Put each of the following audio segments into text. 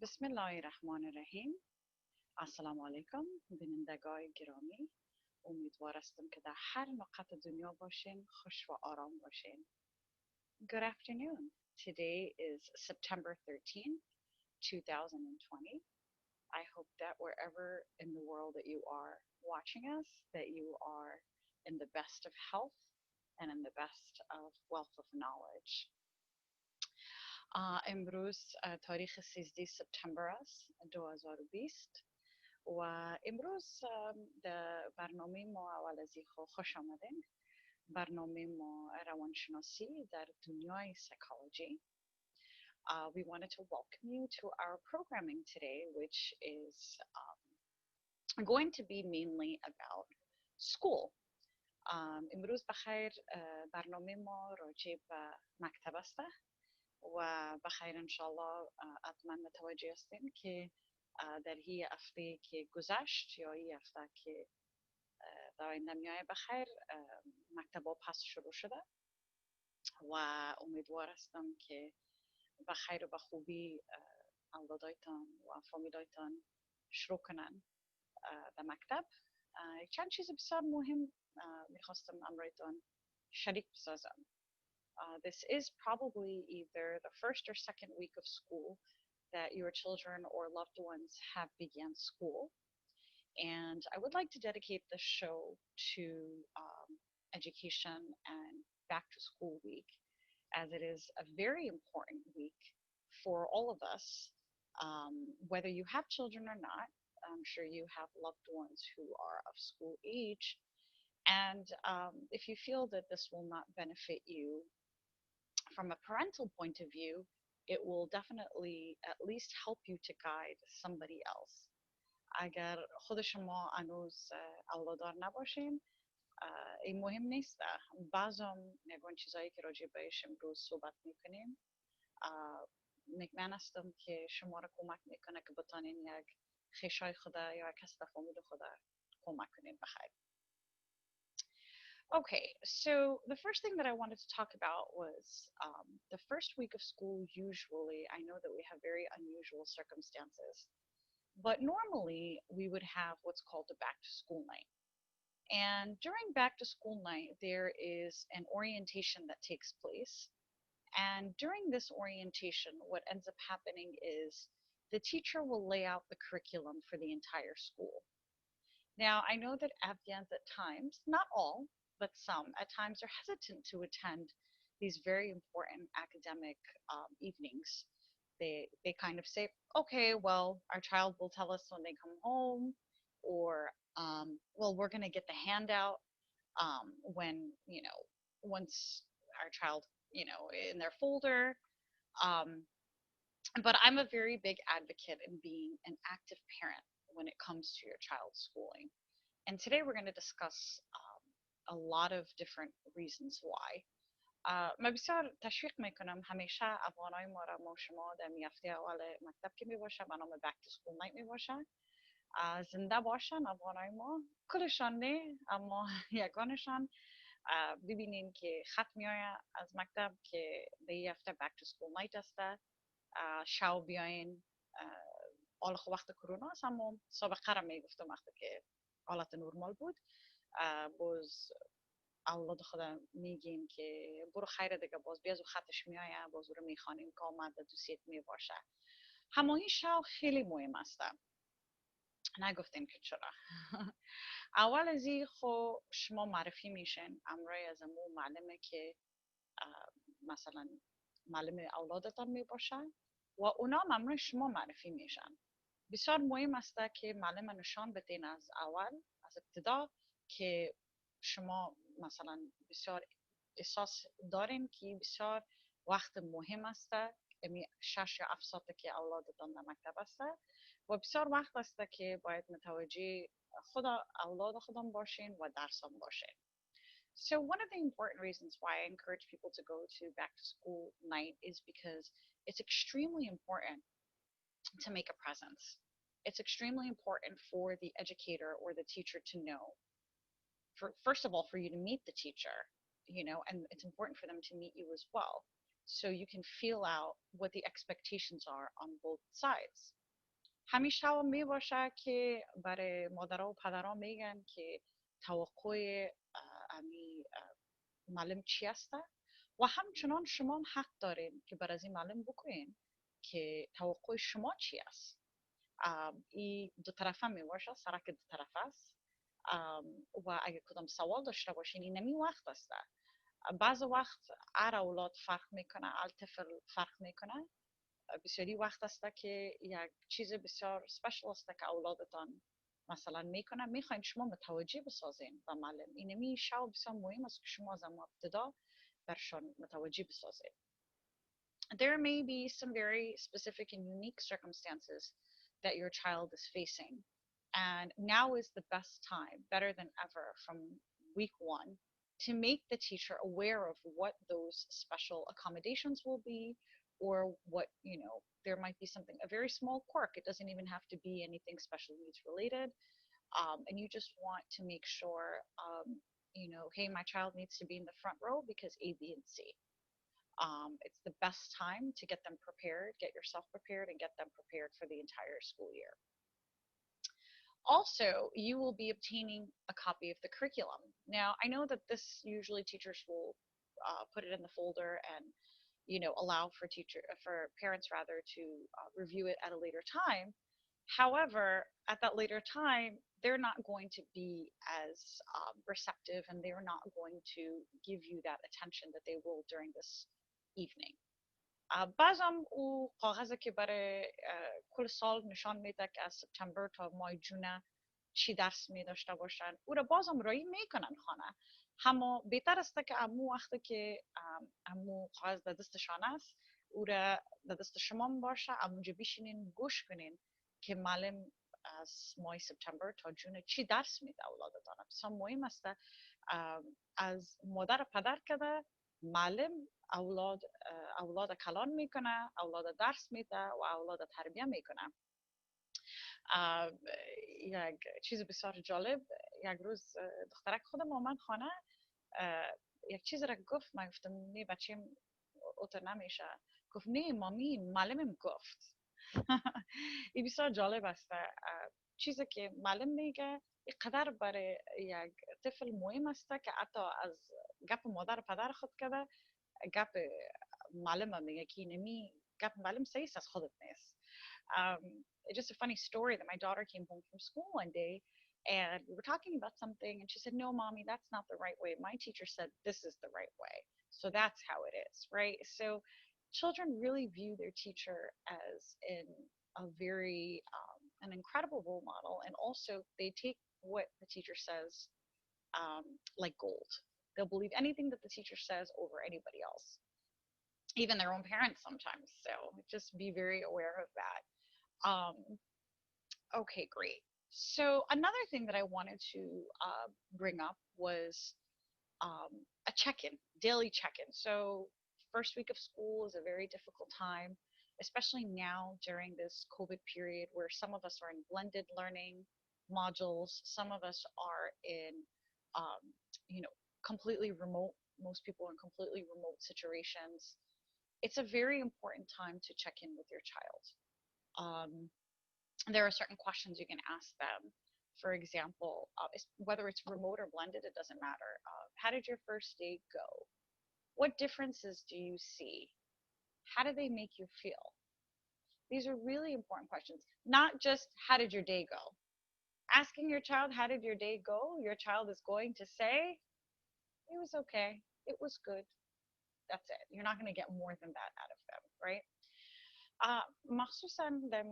بسم الله الرحمن الرحیم. السلام علیکم بینندگان گرامی. امیدوار هستم که در هر نقطه دنیا باشین خوش و آرام باشین. Good afternoon. Today is September 13th, 2020. I hope that wherever in the world that you are watching us, that you are in the best of health and in the best of wealth of knowledge. امروز تاریخ 13 سپتامبر است 2020 و امروز در برنامه ما اول از خوش آمدین. برنامه ما روانشناسی در دنیای psychology. We wanted to welcome you to our programming today, which is going to be mainly about school. امروز بخیر برنامه ما راجع به مکتب است و بخیر انشالله حتما متوجه هستیم که در هی هفته که گذشت یا این هفته که در آینده میایه بخیر مکتب ها پس شروع شده و امیدوار هستم که بخیر و به خوبی اولادایتان و فامیلایتان شروع کنن به مکتب. چند چیز بسیار مهم میخواستم امرایتان شریک بسازم. This is probably either the first or second week of school that your children or loved ones have began school. And I would like to dedicate this show to education and back to school week, as it is a very important week for all of us, whether you have children or not. I'm sure you have loved ones who are of school age. And if you feel that this will not benefit you from a parental point of view, it will definitely at least help you to guide somebody else. اگر خود شما هنوز اولادار نباشین این مهم نیست. بعضم یگان چیزایی که راجع بهش امروز صحبت میکنیم مطمئن هستم که شما را کمک میکنه که بتانین یک خیشای خدا یا یک کس در فامیل خدا کمک کنین بخیر. Okay, so the first thing that I wanted to talk about was the first week of school. Usually, I know that we have very unusual circumstances, but normally we would have what's called a back to school night. And during back to school night, there is an orientation that takes place. And during this orientation, what ends up happening is the teacher will lay out the curriculum for the entire school. Now, I know that Afghans at times, not all, but some at times are hesitant to attend these very important academic evenings. They kind of say, okay, well, our child will tell us when they come home, or well, we're going to get the handout when, once our child, in their folder. But I'm a very big advocate in being an active parent when it comes to your child's schooling. And today we're going to discuss a lot of different reasons why. من بسیار تشویق میکنم همیشه افغانای ما را ما شما در هفته اول مکتب که میباشه به نام بک تو سکول نایت میباشه زنده باشن افغانای ما کلشان نه اما یگانشان ببینین که خط میایه از مکتب که به این هفته بک تو سکول نایت هسته شو بیاین حال خو وقت کرونا است اما سابقه را میگفتم وقتی که حالت نرمال بود باز اولاد خدا میگیم که برو خیر دیگه باز بیاز و خطش میایه باز رو میخوانیم که آمد دوستیت میباشه. هماهی شو خیلی مهم است. نگفتیم که چرا. اول از این خو شما معرفی میشن امروی از امو معلمه که مثلا معلم اولادتان میباشه و اونا امروی شما معرفی میشن. بسیار مهم است که معلم نشان بدین از اول از ابتدا که شما مثلا بسیار احساس دارین که بسیار وقت مهم است. امی 6 یا 7 ساعته که اولادتان در مکتب است و بسیار وقت است که باید متوجه اولاد خودم باشین و درسان باشین. So one of the important reasons why I encourage people to go to back to school night is because it's extremely important to make a presence. It's extremely important for the educator or the teacher to know. First of all, for you to meet the teacher, and it's important for them to meet you as well. so you can feel out what the expectations are on both sides. همیشه هم می باشه که برای مادرها و پدرها میگن که توقع امی معلم چی هسته و همچنان شما هم حق دارین که بر از این معلم بکنین که توقع شما چی است. این دو طرفه می باشه، سرک دو طرفه است. و اگه کدام سوال داشته باشین این نمی وقت است. بعض وقت هر اولاد فرق میکنه، هر طفل فرق میکنه. بسیاری وقت است که یک چیز بسیار سپیشل است که اولادتان مثلا میکنه، میخواین شما متوجه بسازین و معلم اینمی شو بسیار مهم است که شما از ابتدا برشان متوجه بسازین. There may be some very specific and unique circumstances that your child is facing, and now is the best time, better than ever, from week one, to make the teacher aware of what those special accommodations will be, or what, there might be something, a very small quirk. It doesn't even have to be anything special needs related. And you just want to make sure, hey, my child needs to be in the front row because A, B, and C. It's the best time to get them prepared, get yourself prepared, and get them prepared for the entire school year. Also, you will be obtaining a copy of the curriculum. Now, I know that this usually teachers will put it in the folder and allow for parents rather to review it at a later time. However, at that later time, they're not going to be as receptive, and they're not going to give you that attention that they will during this evening. بازم او کاغذی که برای کل سال نشان میده که از سپتامبر تا ماه جون چی درس می داشته باشن، او را بازم رایی میکنن خانه. اما بهتر است که امو وقتی که امو کاغذ در دستشان است، او را در دست شما باشه، امونجا بشینین گوش کنین که معلم از ماه سپتامبر تا جون چی درس میده اولادتان. بسیار مهم است از مادر پدر کده معلم اولاد کلان میکنه، اولاد درس میده و اولاد تربیه میکنه. یک چیز بسیار جالب، یک روز دخترک خودم آمد خانه، یک چیز را گفت. من گفتم نه بچیم اوتر نمیشه. گفت نه مامی معلمم گفت. این بسیار جالب است. چیزی که معلم میگه اینقدر برای یک طفل مهم است که حتی از گپ مادر پدر خود کده گپ معلم میگه که نمی گپ معلم صحیح از خودت نیست. Just a funny story that my daughter came home from school one day and we were talking about something and she said, no mommy, that's not the right way, my teacher said this is the right way, so that's how it is, right? So children really view their teacher as a very an incredible role model, and also they take what the teacher says like gold. They'll believe anything that the teacher says over anybody else, even their own parents sometimes. So just be very aware of that. Okay, great. So another thing that I wanted to bring up was a check-in, daily check-in. So first week of school is a very difficult time, especially now during this COVID period where some of us are in blended learning modules, some of us are in, completely remote. Most people are in completely remote situations. It's a very important time to check in with your child. There are certain questions you can ask them. For example, whether it's remote or blended, it doesn't matter. How did your first day go? What differences do you see? How do they make you feel? These are really important questions. Not just how did your day go? Asking your child how did your day go, your child is going to say it was okay, it was good. That's it. You're not going to get more than that out of them, right? مخصوصا در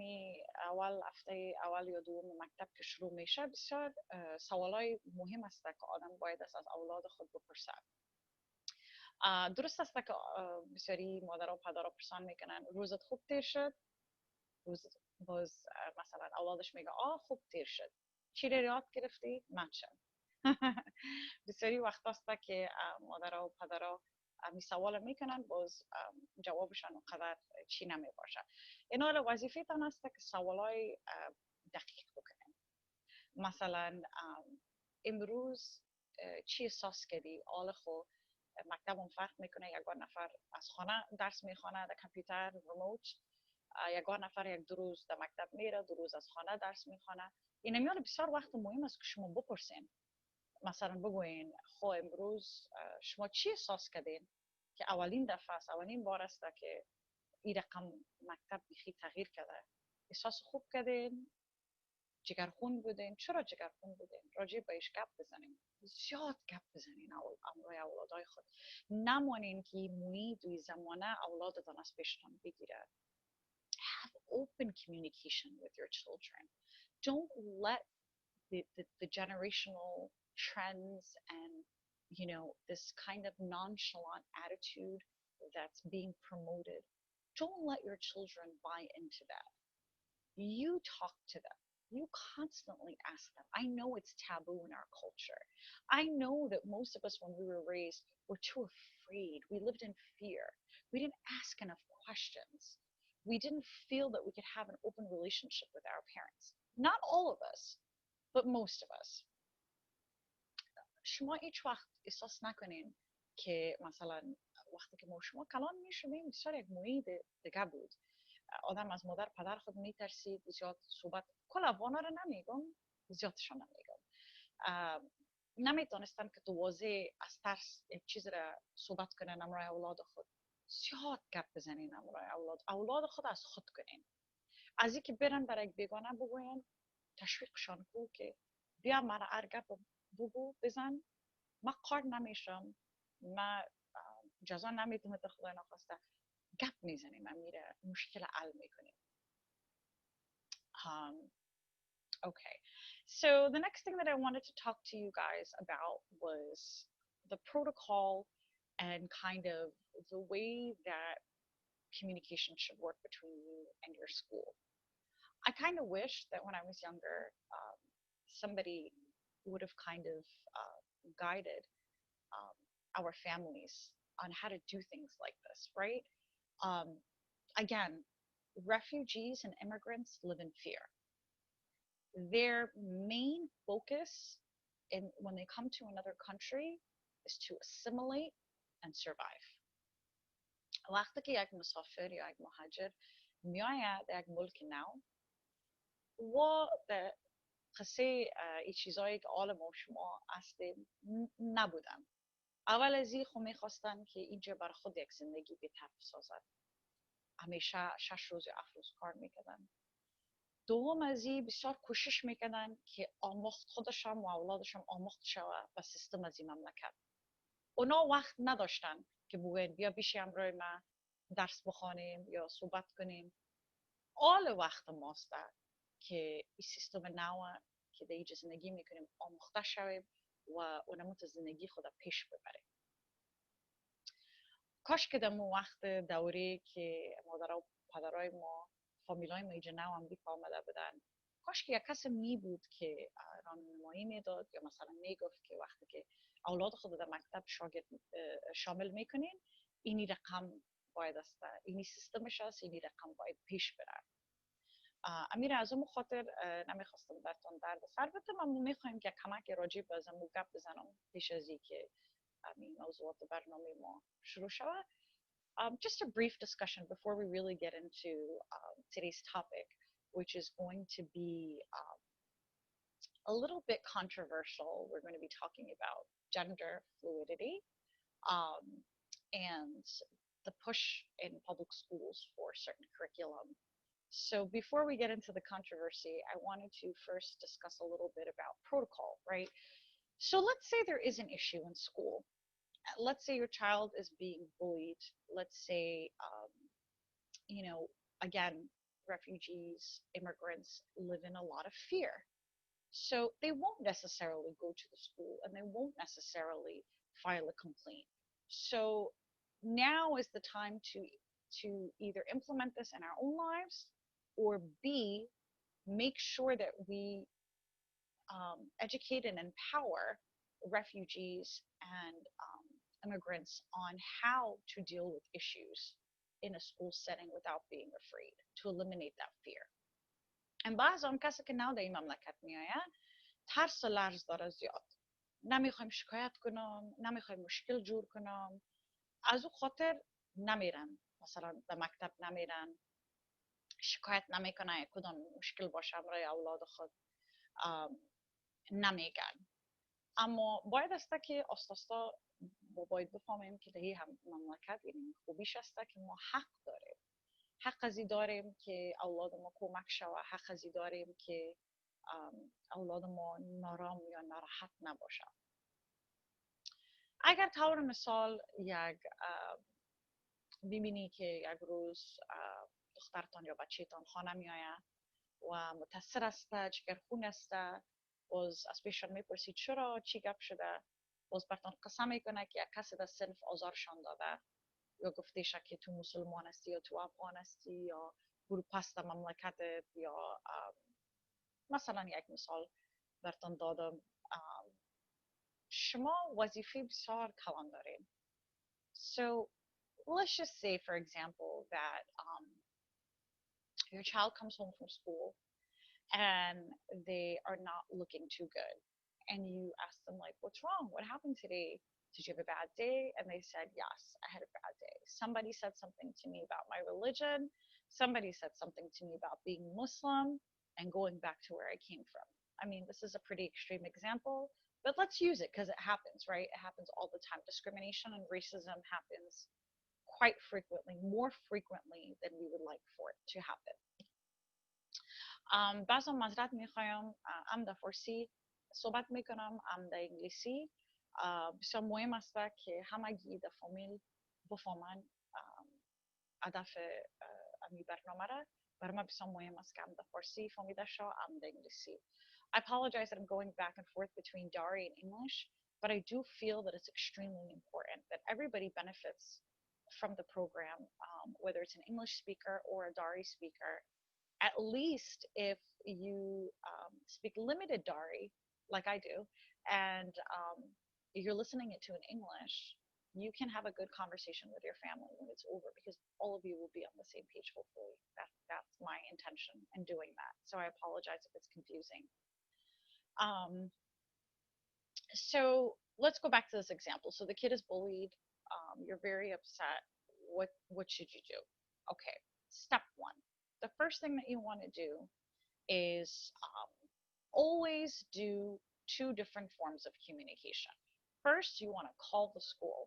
اول هفته اول یا دوم مکتب که شروع میشه بسیار سوالای مهم است که آدم باید از اولاد خود بپرسه. درست است که بسیاری مادر و پدر پرسان میکنن روزت خوب تیر شد؟ باز مثلا اولادش میگه خوب تیر شد. چی رو یاد گرفتی؟ منشم. بسیاری وقت است که مادر و پدر می سوال میکنن، باز جوابشان اونقدر چی نمی باشه. این حال وظیفه تان است که سوالای دقیق بکنن. مثلا امروز چی احساس کردی؟ حال خود مکتب هم فرق میکنه، یگان نفر از خانه درس میخوانه در کامپیوتر ریموت، یگان نفر یک دو روز در مکتب میره، دو روز از خانه درس میخوانه. این میال بسیار وقت مهم است که شما بپرسین، مثلا بگوین خب امروز شما چی احساس کردین که اولین دفعه است، اولین بار است که این رقم مکتب بیخی تغییر کرده، احساس خوب کردین، جگرخون بودین، چرا جگرخون بودین، راجع بهش گپ بزنیم، زیاد گپ بزنین امروی اولادای خود، نمانین که محیط و زمانه اولادتان از پیشتان بگیره. Have open communication with your children. Don't let the generational trends and this kind of nonchalant attitude that's being promoted, don't let your children buy into that. You talk to them. You constantly ask them. I know it's taboo in our culture. I know that most of us, when we were raised, were too afraid. We lived in fear. We didn't ask enough questions. We didn't feel that we could have an open relationship with our parents. Not all of us, but most of us. شما هیچ وقت احساس نکنین که مثلا وقتی که ما شما کلان میشویم بسیار یک محیط دیگه بود. آدم از مادر پدر خود میترسید، زیاد صحبت کل افغانا رو نمیگم، زیادشان نمیگم، نمیتونستن که تو واضح از ترس یک چیز را صحبت کنن امرای اولاد خود. زیاد گپ بزنین امرای اولاد خود از خود کنین، از اینکه برن برای یک بیگانه بگوین، تشویقشان کو که بیا مرا هر گپ بگو بزن، من قارد نمیشم، من جزا نمیدم، تا خدای نخواسته گپ میزنیم و میره مشکل حل میکنیم. Okay, so the next thing that I wanted to talk to you guys about was the protocol and kind of the way that communication should work between you and your school. I kind of wish that when I was younger, somebody would have kind of guided our families on how to do things like this, right? Again, refugees and immigrants live in fear. Their main focus when they come to another country is to assimilate and survive. وقتی که یک مسافر یا یک مهاجر میآید در یک ملک نو و در قصه این چیزایی که آل ما شما هستیم نبودن. اول از این خب میخواستن که اینجا بر خود یک زندگی بهتر بسازن، همیشه 6 روز یا 7 روز کار میکردن. دوم از این بسیار کوشش میکردن که آموخت خودشان و اولادشان آموخت شود به سیستم از این مملکت. اونا وقت نداشتن که بگوین بیا بیشی امروی ما درس بخوانیم یا صحبت کنیم. آل وقت ماست که این سیستم نو که در اینجا زندگی میکنیم آموخته شویم و اونموت زندگی خود پیش ببریم. کاش که در مو وقت دوری که مادر و پدرای ما فامیلای ما اینجا نو امریکا آمده بودن، کاش که یک کس می بود که راهنمایی میداد یا مثلا میگفت که وقتی که اولاد خود در مکتب شامل میکنین اینی رقم باید است، اینی سیستمش است، اینی رقم باید پیش بره. امیر از اون خاطر نمیخواستم براتون درد سر بدم، اما میخوایم که کمک راجع به ازمو گپ بزنم پیش از اینکه این موضوعات برنامه ما شروع شود. Just a brief discussion before we really get into today's topic, which is going to be a little bit controversial. We're going to be talking about gender fluidity and the push in public schools for certain curriculum. So before we get into the controversy, I wanted to first discuss a little bit about protocol, right? So let's say there is an issue in school. Let's say your child is being bullied. Let's say, again, refugees, immigrants live in a lot of fear. So they won't necessarily go to the school and they won't necessarily file a complaint. So now is the time to either implement this in our own lives or B, make sure that we educate and empower refugees and immigrants on how to deal with issues in a school setting without being afraid, to eliminate that fear. And بعض کسی که نو در این مملکت میآید ترس و لرز داره زیاد. نمیخوایم شکایت کنم، نمیخوایم مشکل جور کنم، از او خاطر نمیرن، مثلا به مکتب نمیرن، شکایت نمیکنن کدام مشکل باشه برای اولاد خود نمیگن. اما باید است که آستاستا باید بفهمیم که در هم مملکت این خوبیش است که ما حق داریم، حق ازی داریم که اولاد ما کمک شود، حق ازی داریم که اولاد ما نارام یا ناراحت نباشه. اگر طور مثال یک ببینی که یک روز دخترتان یا بچهتان خانه می آید و متاثر است، جگرخون است، باز از پیشان میپرسید چرا، چی گپ شده، باز برتان قصه میکنه که یک کسی در صنف آزارشان داده یا گفتیش که تو مسلمان هستی یا تو افغان هستی یا برو پست مملکتت، یا مثلا یک مثال برتان دادم. شما وظیفه بسیار کلان دارین. So let's just say, for example, that your child comes home from school and they are not looking too good. And you ask them, like, what's wrong? What happened today? Did you have a bad day? And they said, yes, I had a bad day. Somebody said something to me about my religion. Somebody said something to me about being Muslim and going back to where I came from. I mean, this is a pretty extreme example, but let's use it because it happens, right? It happens all the time. Discrimination and racism happens quite frequently, more frequently than we would like for it to happen. بعضا معذرت میخوایم، ام در فارسی صحبت میکنم، ام در انگلیسی. بسیار مهم است که همگی در فامیل بفهمن هدف امی برنامه را. برای ما بسیار مهم است که ام در فارسی فهمیده شو، ام در انگلیسی. I apologize that I'm going back and forth between Dari and English, but I do feel that it's extremely important that everybody benefits from the program, whether it's an English speaker or a Dari speaker. At least if you speak limited Dari, like I do, and you're listening it to in English, you can have a good conversation with your family when it's over because all of you will be on the same page, hopefully. That's my intention in doing that. So I apologize if it's confusing. So let's go back to this example. So the kid is bullied. You're very upset. What should you do? Okay, step one. The first thing that you want to do is always do two different forms of communication. First, you want to call the school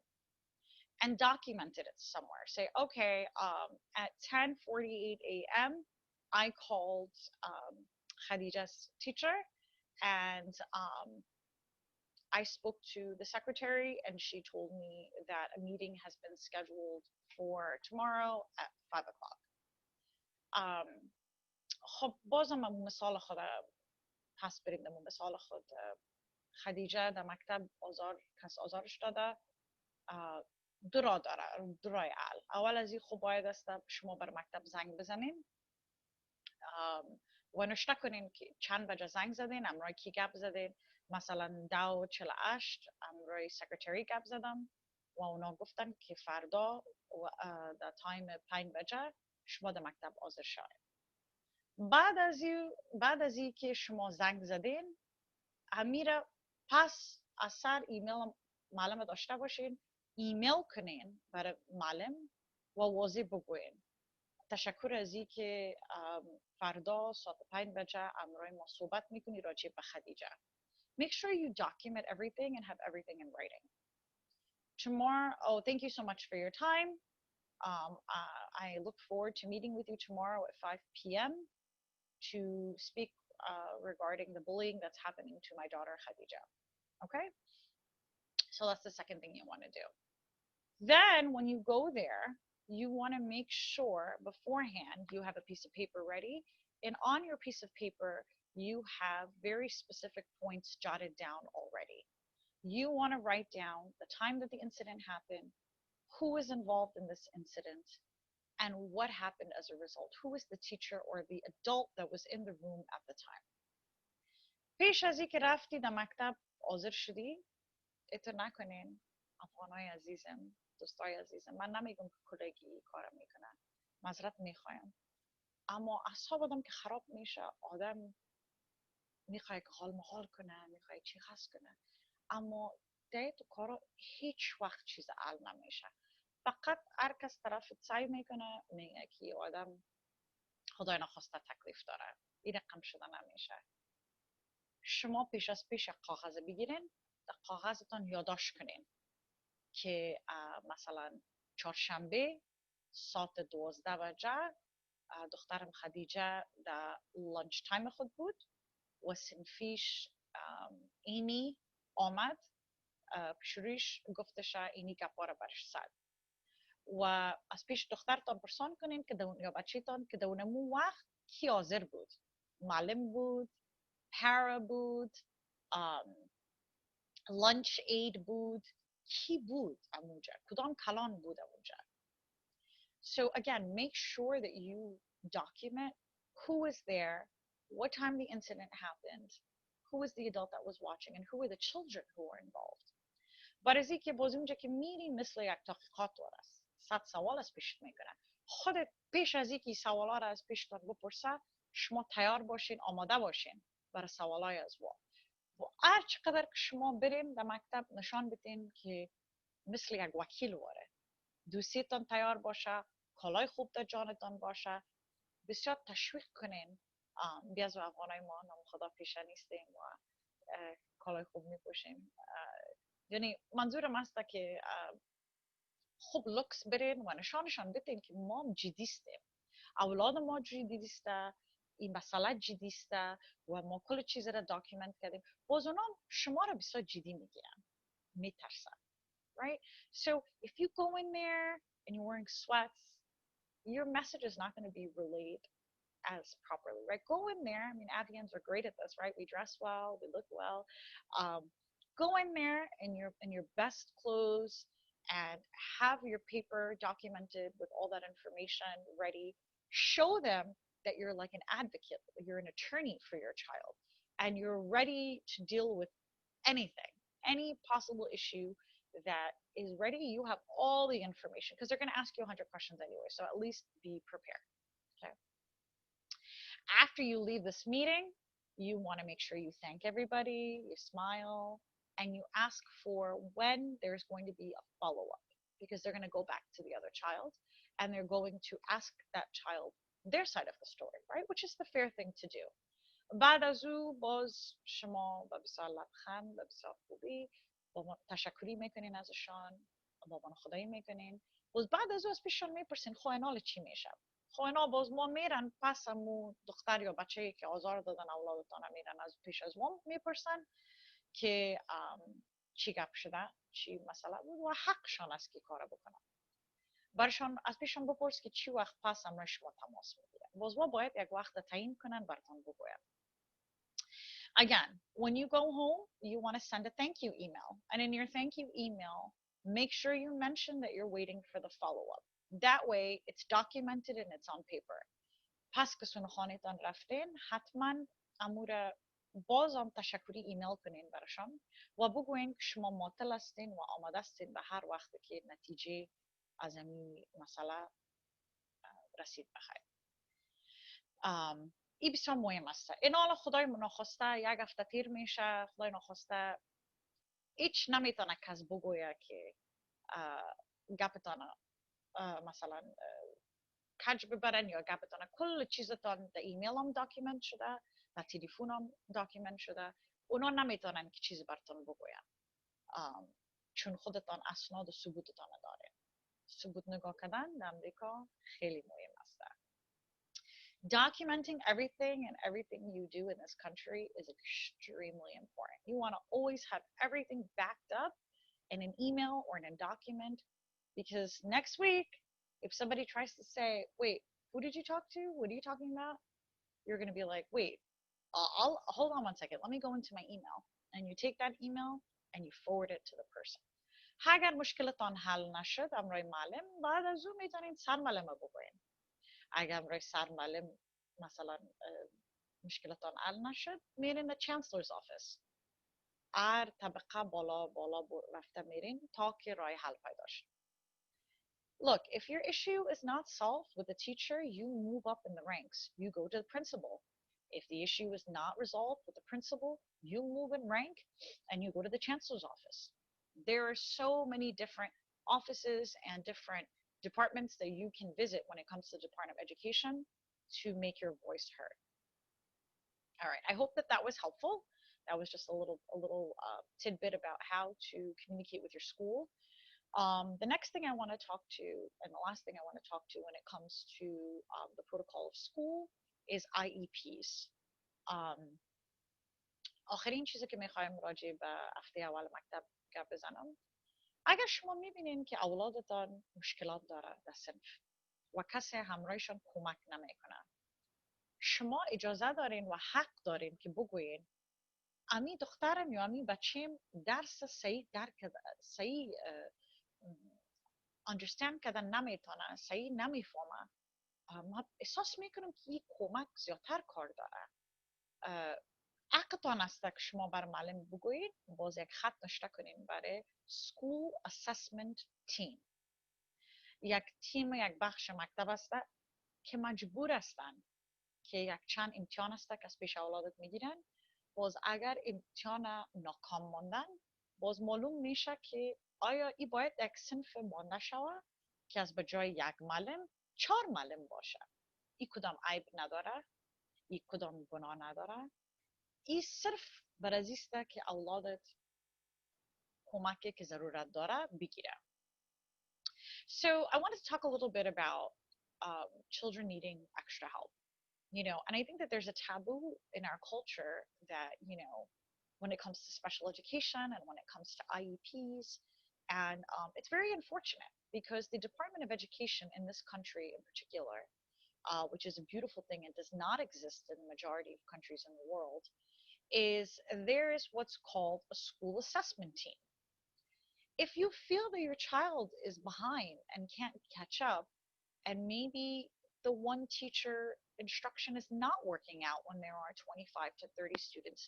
and document it somewhere. Say, okay, at 10:48 a.m., I called Khadija's teacher and I spoke to the secretary and she told me that a meeting has been scheduled for tomorrow at 5 o'clock. خب بازم مثال خود پس بریم دمون مثال خود. خدیجه در مکتب آزارش داده، دو راه داره، دو راه حل. اول از این خب باید است شما بر مکتب زنگ بزنین و نشته کنین که چند بجه زنگ زدین، امرای کی گپ زدین. مثلا 10:48 امرای سکرتری گپ زدم و اونا گفتن که فردا در تایم 5 بجه شما در مکتب حاضر شوید. بعد از این که شما زنگ زدین، امیره پس از سر ایمیل معلم داشته باشین، ایمیل کنین برای معلم و واضح بگوین تشکر از این که فردا ساعت 5 بجه امرای ما صحبت میکنی راجع به خدیجه. Make sure you document everything and have everything in writing. Tomorrow, thank you so much for your time. I look forward to meeting with you tomorrow at 5 p.m. to speak regarding the bullying that's happening to my daughter Khadija. Okay? So that's the second thing you want to do. Then when you go there, you want to make sure beforehand you have a piece of paper ready, and on your piece of paper you have very specific points jotted down already. You want to write down the time that the incident happened, who was involved in this incident, and what happened as a result. Who was the teacher or the adult that was in the room at the time. پیش از اینکه رفتی در مکتب حاضر شدی، اتو نکنین افغانای عزیزم، دوستای عزیزم، من نمیگم که کلگی کار میکنه، معذرت میخوایم، اما اعصاب آدم که خراب میشه، آدم میخواد که حال محال کنه، میخواد چی خاص کنه. اما ده تو کارا هیچ وقت چیز حل نمیشه. فقط هر کس طرف سعی میکنه میگه که آدم خدای نخواسته تکلیف داره، این رقم شده نمیشه. شما پیش از پیش کاغذ بگیرین، در کاغذتان یادداشت کنین که مثلا چهارشنبه ساعت 12 بجه دخترم خدیجه در لانچ تایم خود بود و سنفیش اینی آمد پیشوریش گفتش اینی گپا را برش زد و از پیش دخترتان پرسان کنین که یا بچهتان که دونمون وقت کی حاضر بود، معلم بود، پارا بود، لانچ اید بود، کی بود امونجا، کدام کلان بود امونجا. So again, make sure that you document who was there, what time the incident happened, who was the adult that was watching, and who were the children who were involved. برای که باز اونجا که میری مثل یک تحقیقات است، 100 سوال از پیشت میکنه. خودت پیش از اینکه سوالا را از پیشتان بپرسه شما تیار باشین، آماده باشین برای سوالای از وا. و هر چقدر که شما بریم در مکتب نشان بدین که مثل یک وکیل واره، دوسیتان تیار باشه، کالای خوب در جانتان باشه، بسیار تشویق کنین. بیاز و افغانای ما نام خدا پیشه نیستیم و کالای خوب میپوشیم. یعنی منظورم است که خوب لوکس برین و نشانشان بدین که ما جدیستیم، اولاد ما جدیسته، این مسئله جدیسته و ما کل چیز را داکیومنت کردیم. باز اونا شما را بسیار جدی میگیرن، میترسن. Right? So if you go in there and you're wearing sweats, your message is not going to be relayed as properly, right? Go in there. I mean, Afghans are great at this, right? We dress well, we look well. Go in there in your best clothes and have your paper documented with all that information ready. Show them that you're like an advocate, you're an attorney for your child, and you're ready to deal with anything, any possible issue that is ready. You have all the information because they're going to ask you 100 questions anyway, so at least be prepared. Okay. After you leave this meeting, you want to make sure you thank everybody, you smile, and you ask for when there's going to be a follow-up because they're going to go back to the other child and they're going to ask that child their side of the story, right? Which is the fair thing to do. بعد از او باز شما با بسیار لبخند و بسیار خوبی با تشکری میکنین ازشان، با من خدایی میکنین. باز بعد از او از پیششان میپرسین خو اینال چی میشه. خو اینا باز ما میرن پس امو دختر یا بچه‌ای که آزار دادن اولادتان میرن از پیش از ما میپرسن که چی گپ شده، چی مسئله بود و حقشان است که کار بکنن. برشان از پیششان بپرس که چی وقت پس امر شما تماس میگیرن. باز ما باید یک وقت تعیین کنن براتون بگویم. Again, when you go home, you want to send a thank you email. And in your thank you email, make sure you mention that you're waiting for the follow-up. That way, it's documented and it's on paper. پس که سونخانتان رفتین، حتما امور باز هم تشکری ایمیل کنین برشان و بگوین که شما معطل هستین و آماده هستین به هر وقت که نتیجه از این مسئله رسید بخیر. این بسیار مهم است. این حالا خدای ناخواسته یک هفته تیر میشه، خدای ناخواسته هیچ نمیتونه کس بگویه که گپتان مثلا کج ببرن یا گپتان کل چیزتان در ایمیل هم داکیومنت شده، در تلفن هم داکیومنت شده. اونا نمیتونن که چیزی براتون بگوین چون خودتان اسناد و ثبوتتان داره. ثبوت نگاه کردن در امریکا خیلی مهم است. Documenting everything and everything you do in this country is extremely important. You want to always have everything backed up in an email or in a document because next week, if somebody tries to say, wait, who did you talk to? What are you talking about? You're going to be like, wait, I'll hold on one second. Let me go into my email. And you take that email and you forward it to the person. اگر مشکلتان حل نشد امرای معلم بعد از اون میتونید سرمعلم بگوین. اگر امرای سرمعلم مثلا مشکلتان حل نشد میرین the chancellor's office. هر طبقه بالا رفته میرین تا که راه حل پیدا شد. Look, if your issue is not solved with the teacher, you move up in the ranks. You go to the principal. If the issue is not resolved with the principal, you move in rank and you go to the chancellor's office. There are so many different offices and different departments that you can visit when it comes to the Department of Education to make your voice heard. All right, I hope that that was helpful. That was just a little tidbit about how to communicate with your school. The next thing I want to talk to, and the last thing I want to talk to when it comes to the protocol of school is IEPs. Um, آخرین چیزی که میخوایم راجع به هفته اول مکتب گپ بزنم، اگر شما میبینین که اولادتان مشکلات داره در صنف و کسی همراهشان کمک نمیکنه، شما اجازه دارین و حق دارین که بگوین امی دخترم یا امی بچیم درس صحیح درک صحیح understand کردن نمیتونه، صحیح نمیفهمه. ما احساس میکنم که این کمک زیادتر کار داره. حقتان است که شما بر معلم بگویید، باز یک خط نشته کنین برای School Assessment Team. یک تیم، یک بخش مکتب است که مجبور هستند که یک چند امتحان است که از پیش اولادت میگیرن. باز اگر امتحان ناکام ماندن، باز معلوم میشه که آیا ای باید یک صنف مانده شوه که از بجای یک معلم 4 معلم باشه. ای کدام عیب نداره، ای کدام گناه نداره. ای صرف بر از است که اولادت کمکی که ضرورت داره بگیره. So I wanted to talk a little bit about children needing extra help. You know, and I think that there's a taboo in our culture that, you know, when it comes to special education and when it comes to IEPs, and it's very unfortunate because the Department of Education in this country in particular, which is a beautiful thing and does not exist in the majority of countries in the world, is there is what's called a school assessment team. If you feel that your child is behind and can't catch up, and maybe the one teacher instruction is not working out when there are 25 to 30 students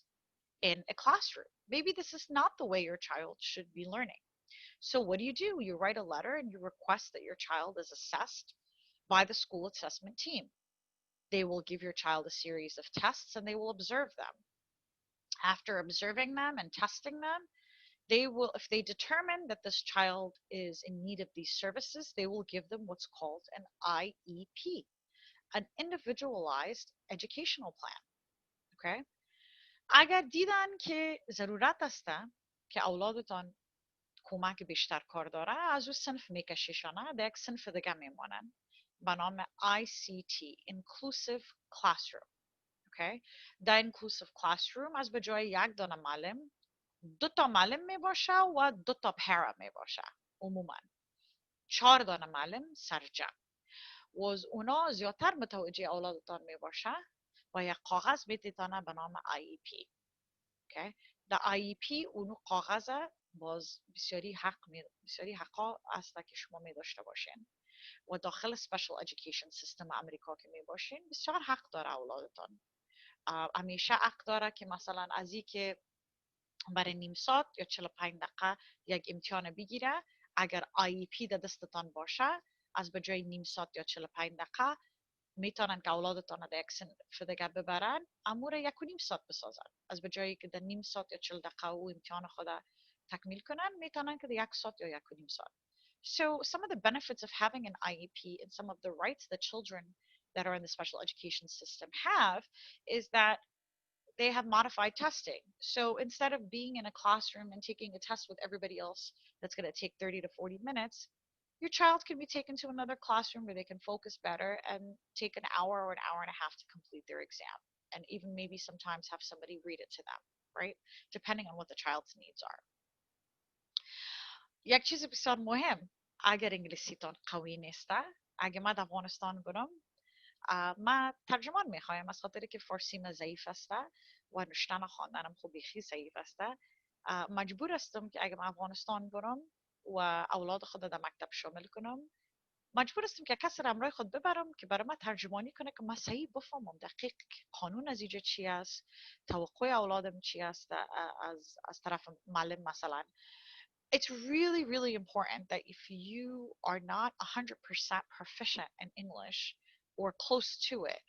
in a classroom. Maybe this is not the way your child should be learning. So what do? You write a letter and you request that your child is assessed by the school assessment team. They will give your child a series of tests and they will observe them. After observing them and testing them, they will, if they determine that this child is in need of these services, they will give them what's called an IEP, an individualized educational plan. Okay? اگر دیدن که ضرورت است که اولادتان کمک بیشتر کار داره، از اون صنف میکشیشانه در یک صنف دیگه میمانن به نام ICT, Inclusive Classroom. Okay? در Inclusive Classroom از به جای یک دانه معلم 2 تا معلم می باشه و 2 تا پرا می باشه. عموما 4 دانه معلم سرجم و از اونا زیادتر متوجه اولادتان می باشه و یک کاغذ میتیتانه به نام IEP. Okay? در IEP اونو کاغذ باز بسیاری حقا است که شما می داشته باشین و داخل Special Education System امریکا که می باشین بسیار حق داره اولادتان. همیشه حق داره که مثلا از این که برای نیم ساعت یا 45 دقیقه یک امتحان بگیره. اگر IEP در دستتان باشه، از به جای نیم ساعت یا 45 دقیقه میتونن که اولادتان در یک صنف دیگه ببرن، امور 1.5 ساعت بسازن. از به جایی که در نیم ساعت یا 40 دقیقه او امتحان خود تکمیل کنن، میتونن که در 1 ساعت یا 1.5 ساعت. So some of the benefits of having an IEP and some of the rights that children that are in the special education system have is that they have modified testing. So instead of being in a classroom and taking a test with everybody else that's going to take 30 to 40 minutes, your child can be taken to another classroom where they can focus better and take an hour or an hour and a half to complete their exam. And even maybe sometimes have somebody read it to them, right? Depending on what the child's needs are. یک چیز بسیار مهم، اگر انگلیسیتان قوی نیسته، اگه من در افغانستان برم، من ترجمان میخوایم از خاطر که فارسیم ضعیف است و نوشتن و خواندنم خب بیخی ضعیف است. مجبور هستم که اگه من افغانستان برم و اولاد خود در مکتب شامل کنم، مجبور هستم که کسی را همراه خود ببرم که برای من ترجمانی کنه که من صحیح بفهمم دقیق قانون از اینجا چی است، توقع اولادم چی است از طرف معلم مثلا. It's really, really important that if you are not 100% proficient in English or close to it,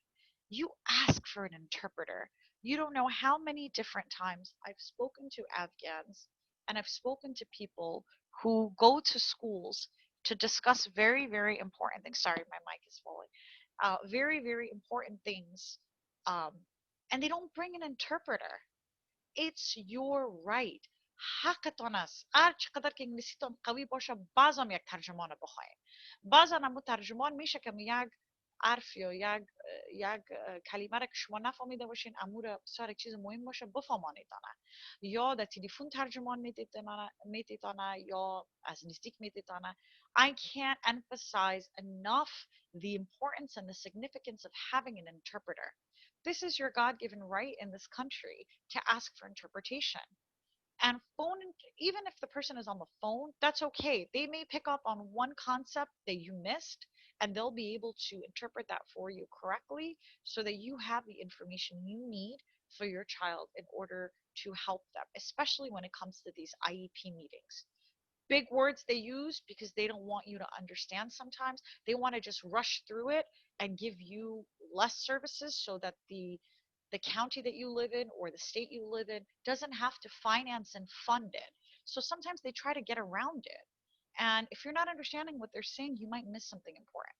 you ask for an interpreter. You don't know how many different times I've spoken to Afghans and I've spoken to people who go to schools to discuss very, very important things. Sorry, my mic is falling. Very, very important things. Um, and they don't bring an interpreter. It's your right. حقتان است هر چقدر که انگلیسیتون قوی باشه بازم یک ترجمان بخواین بازم همون ترجمان میشه که یک حرف یا یک کلمه را که شما نفهمیده باشین امور بسیار چیز مهم باشه بفهمانیدانه یا در تلفن ترجمان میتیتانه یا از نزدیک میتیتانه. I can't emphasize enough the importance and the significance of having an interpreter. This is your God-given right in this country to ask for interpretation. And phone, even if the person is on the phone, that's okay. They may pick up on one concept that you missed, and they'll be able to interpret that for you correctly so that you have the information you need for your child in order to help them, especially when it comes to these IEP meetings. Big words they use because they don't want you to understand sometimes. They want to just rush through it and give you less services so that the county that you live in or the state you live in doesn't have to finance and fund it. So sometimes they try to get around it. And if you're not understanding what they're saying, you might miss something important.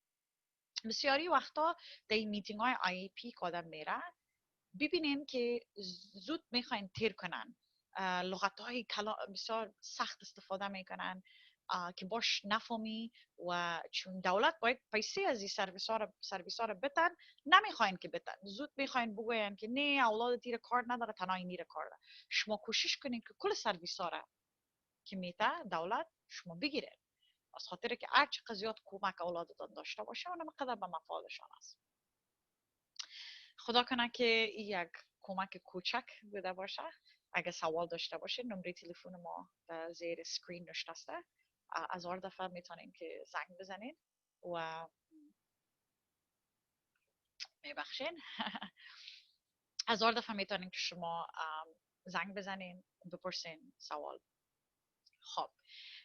بسیاری وقتا در این میتینگ های IEP که آدم میره ببینین که زود میخواین تیر کنن، لغت های بسیار سخت استفاده میکنن که باش نفهمی و چون دولت باید پیسه از این سرویس ها رو بتن نمیخواین که بتن، زود میخواین بگوین که نه اولاد تیر کار نداره تنها این کار داره. شما کوشش کنین که کل سرویس ها رو که میته دولت شما بگیرین از خاطر که هر چقدر زیاد کمک اولادتان داشته باشه اونم قدر به مفادشان است. خدا کنه که یک کمک کوچک بوده باشه. اگه سوال داشته باشید نمره تلفن ما در زیر سکرین نشسته است. از هر دفعه میتونین که زنگ بزنین و میبخشین از هر دفعه میتونین که شما زنگ بزنین بپرسین سوال. خب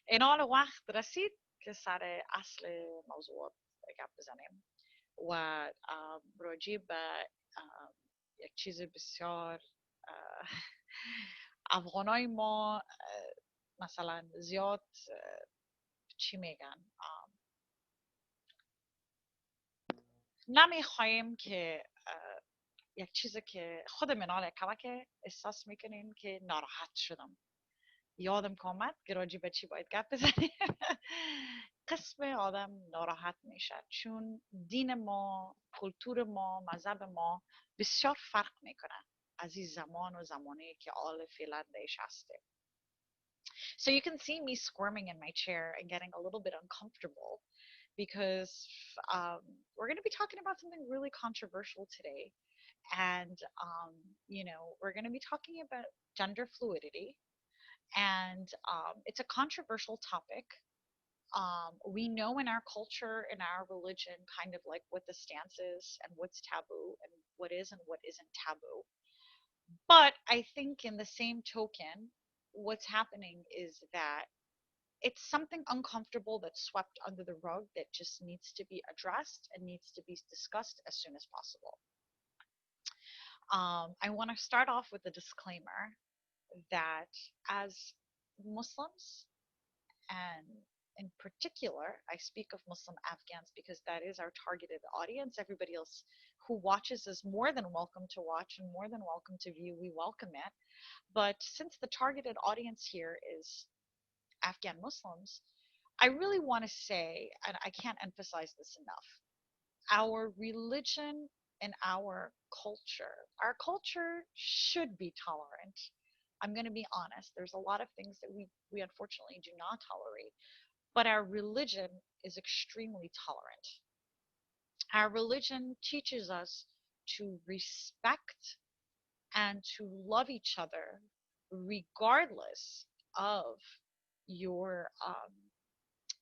این حال وقت رسید که سر اصل موضوع گپ بزنیم و راجع به یک چیز بسیار افغانای ما مثلا زیاد چی میگن نمیخوایم که یک چیزی که خود منال کمک احساس میکنین که ناراحت شدم یادم که آمد که راجع به چی باید گپ بزنیم. قسم آدم ناراحت میشه چون دین ما، کلتور ما، مذهب ما بسیار فرق میکنه از این زمان و زمانی که آل فعلا دیش هسته. So you can see me squirming in my chair and getting a little bit uncomfortable because we're going to be talking about something really controversial today. And, we're going to be talking about gender fluidity. And it's a controversial topic. We know in our culture, in our religion, kind of like what the stance is and what's taboo and what isn't taboo. But I think in the same token, what's happening is that it's something uncomfortable that's swept under the rug that just needs to be addressed and needs to be discussed as soon as possible. I want to start off with a disclaimer that as Muslims, and in particular, I speak of Muslim Afghans because that is our targeted audience. Everybody else who watches is more than welcome to watch and more than welcome to view. We welcome it. But since the targeted audience here is Afghan Muslims, I really want to say, and I can't emphasize this enough, our religion and our culture should be tolerant. I'm going to be honest. There's a lot of things that we unfortunately do not tolerate, but our religion is extremely tolerant. Our religion teaches us to respect and to love each other regardless of your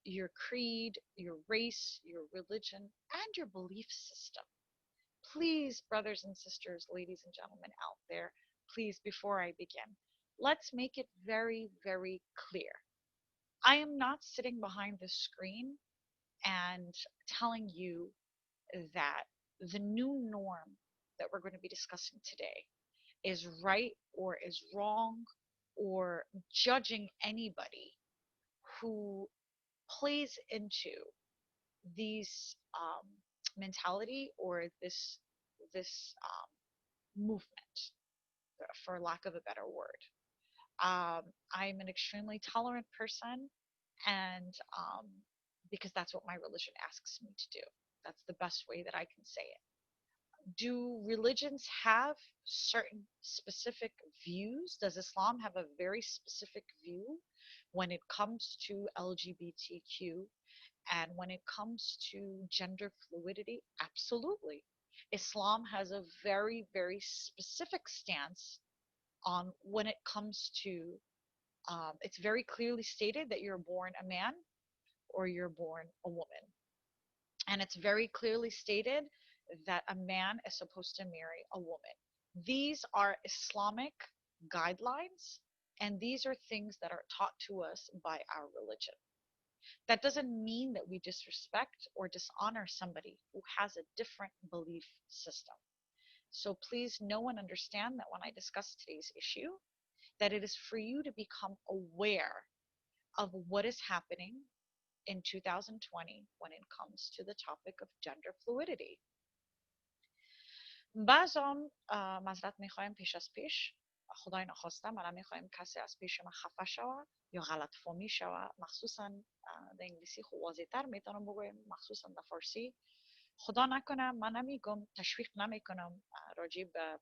your creed, your race, your religion, and your belief system. Please, brothers and sisters, ladies and gentlemen out there, please, before I begin, let's make it very, very clear. I am not sitting behind the screen and telling you that the new norm that we're going to be discussing today is right or is wrong or judging anybody who plays into these mentality or this movement, for lack of a better word. I'm an extremely tolerant person, and because that's what my religion asks me to do. That's the best way that I can say it. Do religions have certain specific views? Does Islam have a very specific view when it comes to LGBTQ and when it comes to gender fluidity? Absolutely. Islam has a very, very specific stance on when it comes to, it's very clearly stated that you're born a man or you're born a woman. And it's very clearly stated that a man is supposed to marry a woman. These are Islamic guidelines, and these are things that are taught to us by our religion. That doesn't mean that we disrespect or dishonor somebody who has a different belief system. So please know and understand that when I discuss today's issue, that it is for you to become aware of what is happening in 2020 when it comes to the topic of gender fluidity. بعضم معذرت میخوایم پیش از پیش، خدای نخواسته من میخوایم کسی از پیش من خفه شوه یا غلط فهمی شوه، مخصوصا در انگلیسی خوب واضح تر میتونم بگویم، مخصوصا در فارسی خدا نکنه. من نمیگم، تشویق نمیکنم راجع به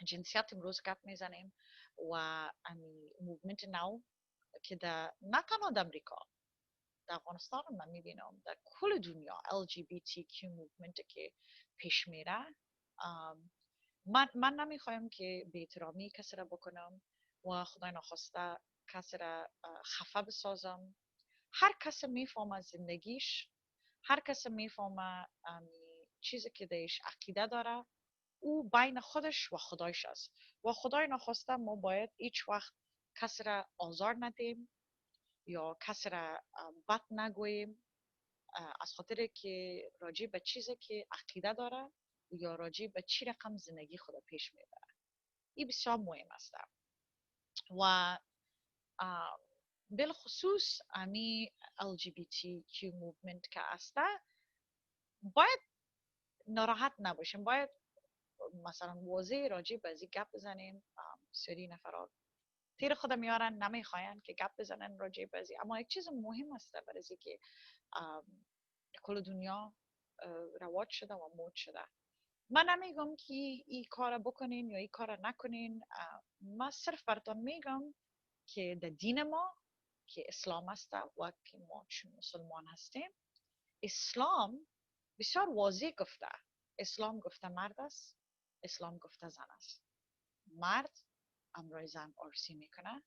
جنسیت امروز گپ میزنیم و امی موومنت نو که در نه تنها در امریکا، در افغانستان من میبینم، در کل دنیا LGBTQ موومنت که پیش میره. من نمیخوایم که به احترامی کسی را بکنم و خدای نخواسته کسی را خفه بسازم. هر کسی میفهمه زندگیش، هر کسی میفهمه چیزی که دیش عقیده داره، او بین خودش و خدایش است و خدای نخواسته ما باید هیچ وقت کسی را آزار ندیم یا کسی را بد نگوییم از خاطر که راجع به چیزی که عقیده داره یا راجع به چی رقم زندگی خود پیش میبره. این بسیار مهم است و بالخصوص امی LGBTQ موومنت که است باید ناراحت نباشیم، باید مثلا واضح راجع به ازی گپ بزنیم. سری نفرات تیر خود میارن نمیخواین که گپ بزنن راجع به ازی، اما یک چیز مهم است برای ازی که کل دنیا رواج شده و مود شده. من نمیگم که این کار بکنین یا این کار نکنین، من صرف براتون میگم که در دین ما که اسلام است و که ما چون مسلمان هستیم، اسلام بسیار واضح گفته. اسلام گفته مرد است، اسلام گفته زن است. مرد امرای زن عرسی میکنه.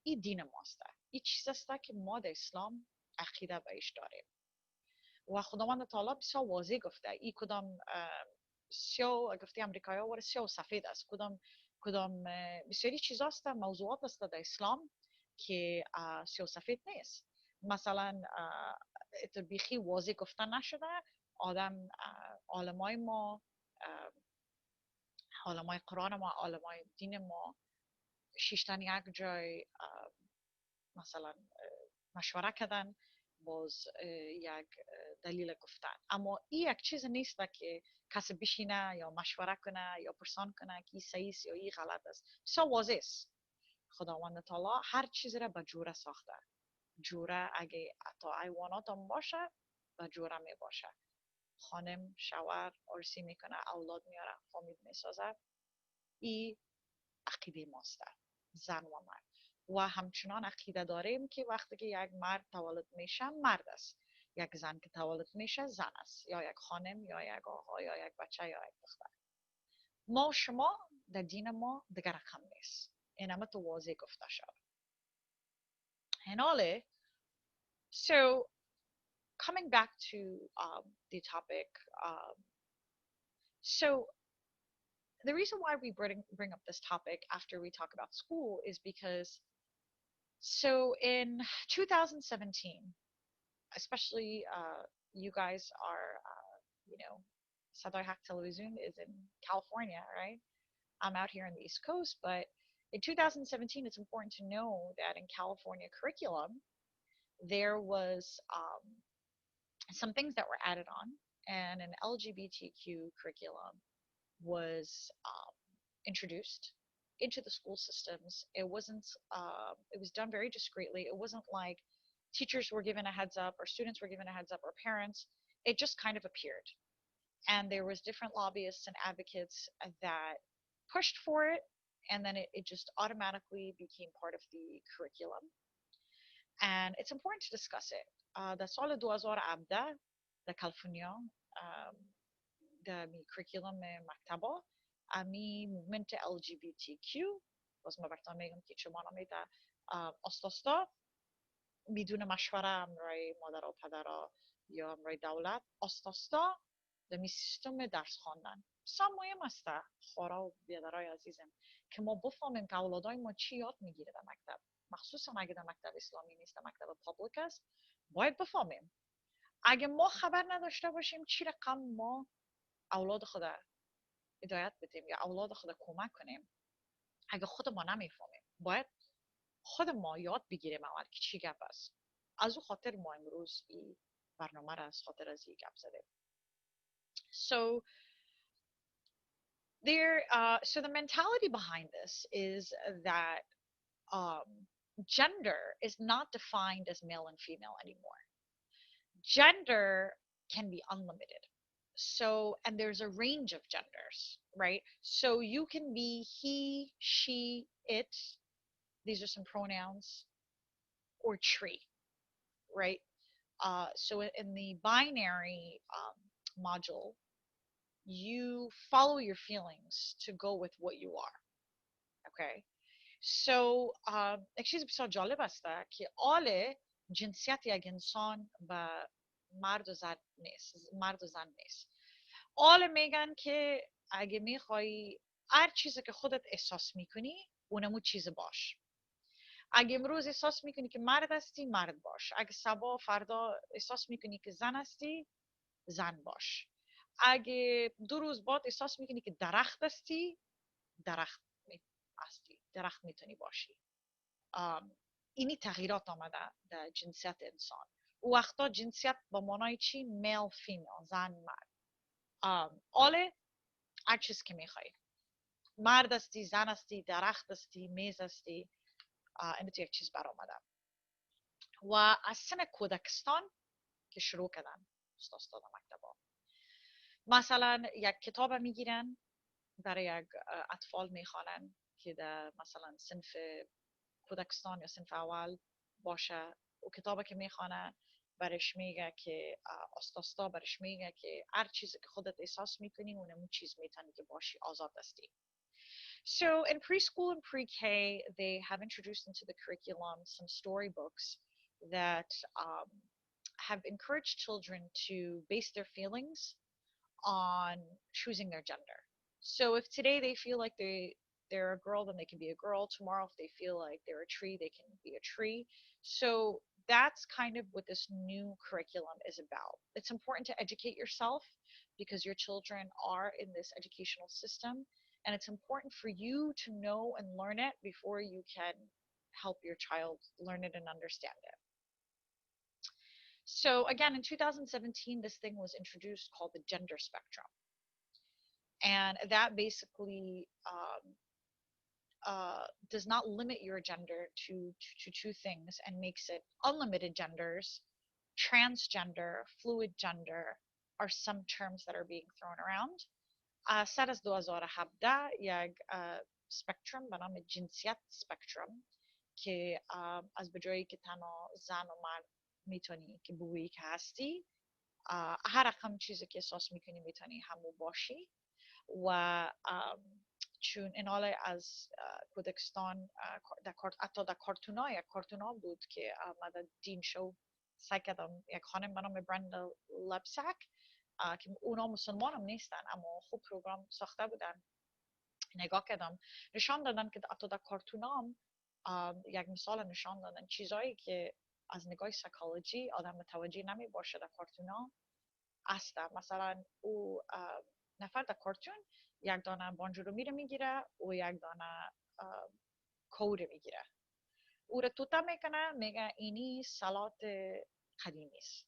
این دین ماست. این چیز است که ما در اسلام عقیده بهش داریم و خداوند تعالی بسیار واضح گفته. این کدام سیاه گفته امریکایی ها سیاه و سفید است، کدام بسیاری چیزاست، موضوعات است در اسلام که سیاه و سفید نیست. مثلا بیخی واضح گفته نشده. آدم عالمای ما، عالمای قرآن ما، عالمای دین ما شیشتن یک جای مثلا مشوره کردن، باز یک دلیل گفتن. اما این یک چیز نیست که کسی بشینه یا مشوره کنه یا پرسان کنه که این صحیح است یا این غلط است. بسیار واضح است. خداوند تعالی هر چیزی را به جوره ساخته. جوره اگه تا حیوانات هم باشه به جوره می باشه. خانم شوهر عرسی میکنه، اولاد میاره، فامیل میسازه. این عقیده ماست، زن و مرد. و همچنان عقیده داریم که وقتی که یک مرد تولد میشه مرد است، یک زن که تولد میشه زن است، یا یک خانم یا یک آقا یا یک بچه یا یک دختر. ما و شما در دین ما دیگر رقم نیست. این همه تو واضح گفته شد. And so coming back to the topic, so the reason why we bring up this topic after we talk about school is because so in 2017, especially you guys are صدای حق television is in California, right? I'm out here on the East Coast, but in 2017, it's important to know that in California curriculum, there was some things that were added on, and an LGBTQ curriculum was introduced into the school systems. It wasn't. It was done very discreetly. It wasn't like teachers were given a heads up, or students were given a heads up, or parents. It just kind of appeared, and there was different lobbyists and advocates that pushed for it, and then it just automatically became part of the curriculum. And it's important to discuss it. در سال 2017 در کالیفرنیا در می کریکولوم مکتبا امی موومنت LGBTQ باز ما وقتا میگم که چه مانا میده استاستا بدون مشوره امرای مادر و پدر یا امرای دولت استاستا در می سیستم درس خواندن بسیار مهم است خورا و بیادرای عزیزم که ما بفهمیم که اولادای ما چی یاد میگیره در مکتب مخصوصا اگه در مکتب اسلامی نیست در مکتب پابلیک است باید بفهمیم اگه ما خبر نداشته باشیم چی رقم ما اولاد خود هدایت بدیم یا اولاد خود کمک کنیم اگه خود ما نمیفهمیم باید خود ما یاد بگیریم اول که چی گپ است از او خاطر ما امروز این برنامه را از خاطر از این گپ زدیم so so the mentality behind this is that um, gender is not defined as male and female anymore. Gender can be unlimited. So, and there's a range of genders, right? So you can be he, she, it. These are some pronouns, or tree, right? So in the binary module, you follow your feelings to go with what you are, okay? So یک چیز بسیار جالب است که آل جنسیت یک انسان به مرد و زن نیست آل میگن که اگه میخوایی هر چیزی که خودت احساس میکنی اونمو چیز باش اگه امروز احساس میکنی که مرد هستی مرد باش اگه صبح فردا احساس میکنی که زن هستی زن باش اگه 2 روز بعد احساس میکنی که درخت هستی درخت هستی درخت میتونی باشی اینی تغییرات آمده در جنسیت انسان او وقتا جنسیت با معنای چی میل فیمیل زن مرد آله هر چیز که میخوایی مرد هستی زن هستی درخت هستی میز هستی این تو یک چیز برآمده و از سن کودکستان که شروع کردن استاد مکتبا مثلا یک کتاب میگیرن برای یک اطفال میخوانن که در مثلا صنف کودکستان یا صنف اول باشه و کتابی که میخوانه برش میگه که استاستا برش میگه که هر چیزی که خودت احساس میکنی اون چیز میتونی که باشی آزاد هستی So in preschool and pre-K, they have introduced into the curriculum some storybooks that have encouraged children to base their feelings on choosing their gender. So if today they feel like they're a girl, then they can be a girl. Tomorrow, if they feel like they're a tree, they can be a tree. So that's kind of what this new curriculum is about. It's important to educate yourself because your children are in this educational system. And it's important for you to know and learn it before you can help your child learn it and understand it. So again, in 2017, this thing was introduced called the gender spectrum. And that basically does not limit your gender to 2 things and makes it unlimited genders. Transgender, fluid gender are some terms that are being thrown around. سر از 2017 یک سپکترم به نام جنسیت سپکترم که از بجایی که تنها زن و مرد میتونی که بگویی که هستی هر رقم چیزی که احساس میکنی میتونی همو باشی و چون این حال از کودکستان حتی در کارتونا بود که آمده دین شو سعی کردم یک خانم به نام برندل لبسک که اونا مسلمان هم نیستن اما خوب پروگرام ساخته بودن نگاه کردم نشان دادن که حتی در کارتونا هم یک مثال نشان دادن چیزایی که از نگاه سایکولوژی آدم متوجه نمی باشه در کارتونا است. مثلا او نفر در کارتون یک دانه بانجو رو میگیره و یک دانه کوره میگیره، او رو توتا میکنه، میگه اینی سلات قدیمی است.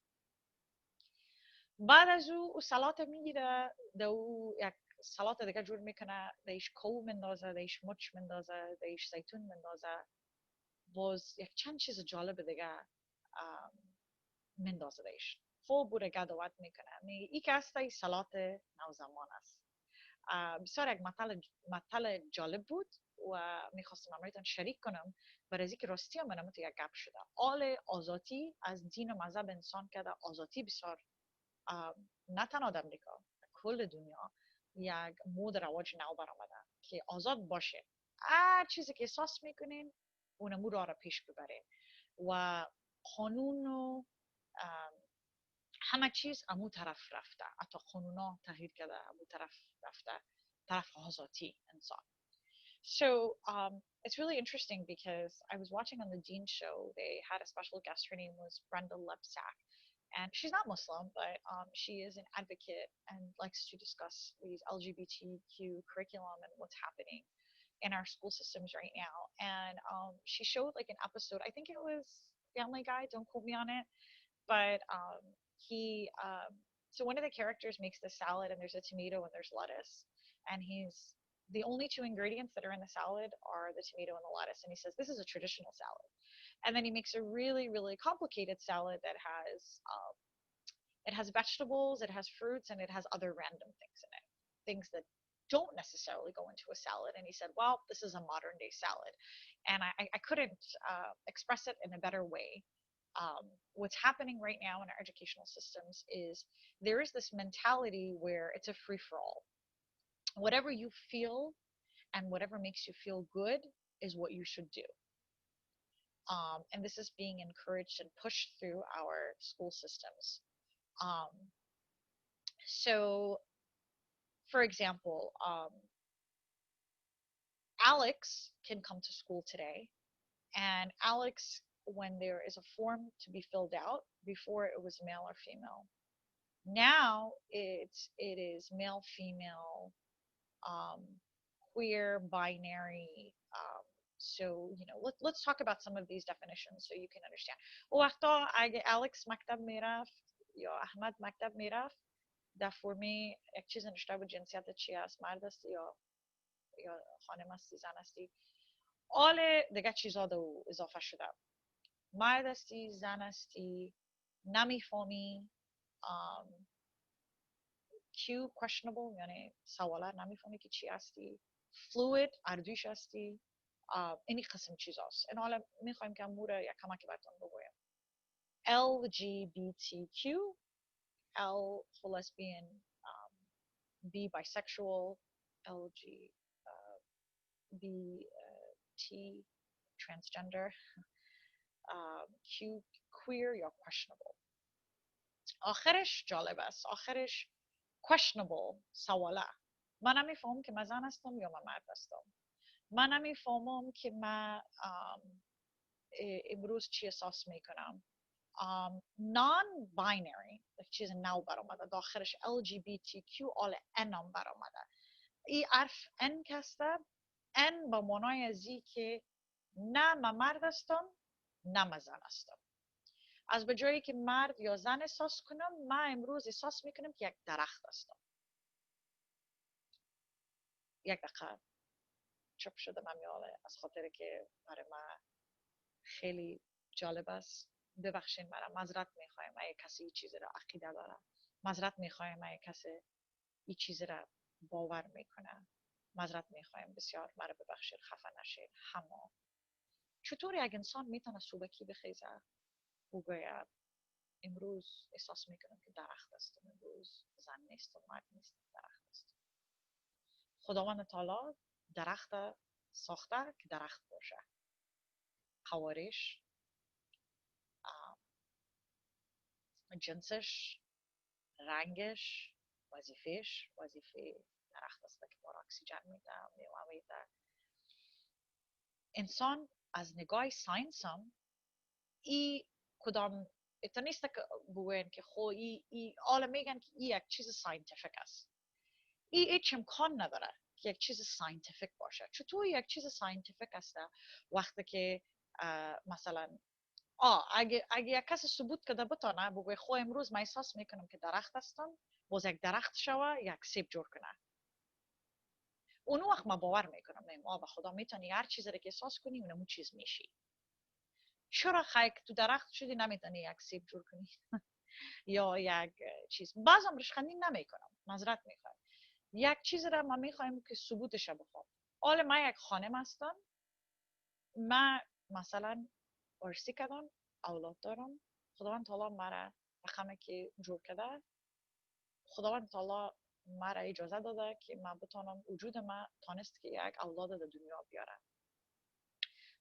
بعد از او سلات میگیره، او یک سلات دیگه جور میکنه، دیش کو مندازه، دیش مچ مندازه، دیش زیتون مندازه، باز یک چند چیز جالب دیگه مندازه دیش. خب بوده گدوات میکنه، میگه ای که است ای سلات نوزمان است. بسیار یک مطل جالب بود و میخواستم امرایتان شریک کنم برای از اینکه راستی هم منم تو یک گپ شده. آل آزادی از دین و مذهب انسان کرده، آزادی بسیار نه تنها در امریکا، کل دنیا یک مود رواج نو برآمده که آزاد باشه، هر چیزی که احساس میکنین اونمو را پیش ببره و قانون و همه چیز امو طرف رفته، حتی قانونا تغییر کرده، امو طرف رفته، طرف آزادی انسان. So it's really interesting because I was watching on the Dean show. They had a special guest. Her name was Brenda Lepsack, and she's not Muslim, but she is an advocate and likes to discuss these LGBTQ curriculum and what's happening in our school systems right now. And she showed like an episode. I think it was Family Guy. Don't quote me on it, but he so one of the characters makes the salad and there's a tomato and there's lettuce, and he's the only two ingredients that are in the salad are the tomato and the lettuce, and he says this is a traditional salad. And then he makes a really complicated salad that has it has vegetables, it has fruits, and it has other random things in it, things that don't necessarily go into a salad. And he said, well, this is a modern day salad. And I couldn't express it in a better way. What's happening right now in our educational systems is there is this mentality where it's a free for all. Whatever you feel and whatever makes you feel good is what you should do. And this is being encouraged and pushed through our school systems. Um, so, for example, Alex can come to school today, and Alex, when there is a form to be filled out, before it was male or female. Now it is male, female, um, queer, binary. So let's talk about some of these definitions so you can understand. وقتا اگه الکس مکتب میرفت یا احمد مکتب میرفت در فرمی یک چیز نشته بود جنسیت چی است، مرد است یا خانم هستی، زن هستی، آل دیگه چیزا دو اضافه شده، مرد هستی، زن هستی، نمیفهمی، Q questionable یعنی سوالا نمیفهمی که چی هستی، fluid اردویش هستی، اینی قسم چیزاست. این حالا میخوایم که امور یک کمکی براتون بگویم. LGBTQ L for lesbian, B bisexual, LG B T transgender, Q queer یا questionable. آخرش جالب است، آخرش questionable سواله. من نمیفهمم که من زن هستم یا من مرد هستم. من نمیفهمم که من امروز چی احساس میکنم. non-binary چیز نو برآمده، داخلش LGBTQ آل N هم برآمده. این حرف N کسته، N با معنای ازی که نه من مرد هستم نه من زن هستم. از به جایی که مرد یا زن احساس کنم، من امروز احساس میکنم که یک درخت هستم. یک دقیقه چپ شده من میاله، از خاطر که برای من خیلی جالب است. ببخشید مرا، معذرت میخوایم اگه کسی این چیزی را عقیده داره، معذرت میخوایم اگه کسی این چیزی را باور میکنه، معذرت میخوایم بسیار، مرا ببخشید، خفه نشید. اما چطور یک انسان میتونه صبحکی بخیزه و گوید امروز احساس میکنم که درخت هستم، امروز زن نیستم، مرد نیستم، درخت هستم. خداوند تعالی درخت ساخته که درخت باشه. قوارش، جنسش، رنگش، وظیفه درخت است که ما را اکسیژن میده، میوه میده. انسان از نگاه ساینس هم ای کدام اتو نیست که بگوین که خو ای حالا میگن که این یک چیز ساینتیفیک است. این هیچ امکان نداره که یک چیز ساینتیفیک باشه. چطور یک چیز ساینتیفیک است وقتی که مثلا اگه یک کس ثبوت کرده بتانه بگوی خو امروز من احساس میکنم که درخت هستم، باز یک درخت شوه یک سیب جور کنه، اون وقت ما باور میکنم نه به خدا میتونی هر چیزی که احساس کنی اونمون چیز میشی. چرا خیک تو درخت شدی نمیتونی یک سیب جور کنی یا یک چیز؟ بعضم رشخندی نمیکنم، معذرت میخوام. یک چیز را ما میخوایم که ثبوتش بخوام. حالا من یک خانم هستم، من مثلا ارسی کردم، اولاد دارم، خداوند تعالی مرا رقمی که جور کرده، خداوند تعالی مرا اجازه داده که من بتونم وجود من تانست که یک اولاد در دنیا بیارم.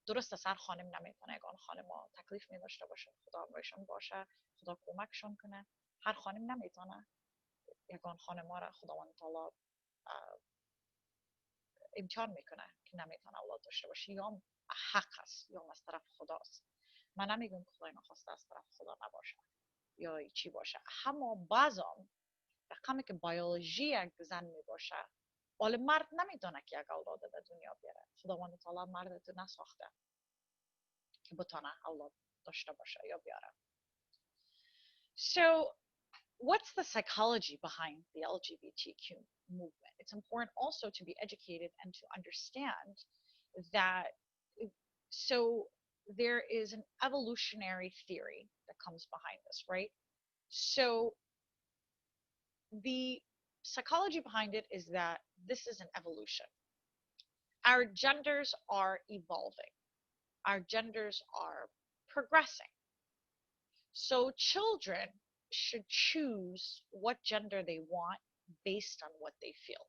درسته سر خانم نمیتونه یگان خانم ها تکلیف می داشته باشه، خدا همراهشان باشه، خدا کمکشان کنه. هر خانم نمیتونه یگان خانم ها را خداوند تعالی امتحان میکنه که نمیتونه اولاد داشته باشه، یا حق است یا از طرف خداست. من نمیگم که خدای نخواسته از طرف خدا نباشه یا چی باشه، اما بعضم رقمی که بیولوژی یک زن می باشه، ولی مرد نمیتونه که یک اولاد در دنیا بیاره. خداوند تعالی مرد تو نساخته که بتونه اولاد داشته باشه یا بیاره. So what's the psychology behind the LGBTQ movement? It's important also to be educated and to understand that so there is an evolutionary theory that comes behind this, right? So the psychology behind it is that this is an evolution. Our genders are evolving. Our genders are progressing. So children should choose what gender they want based on what they feel.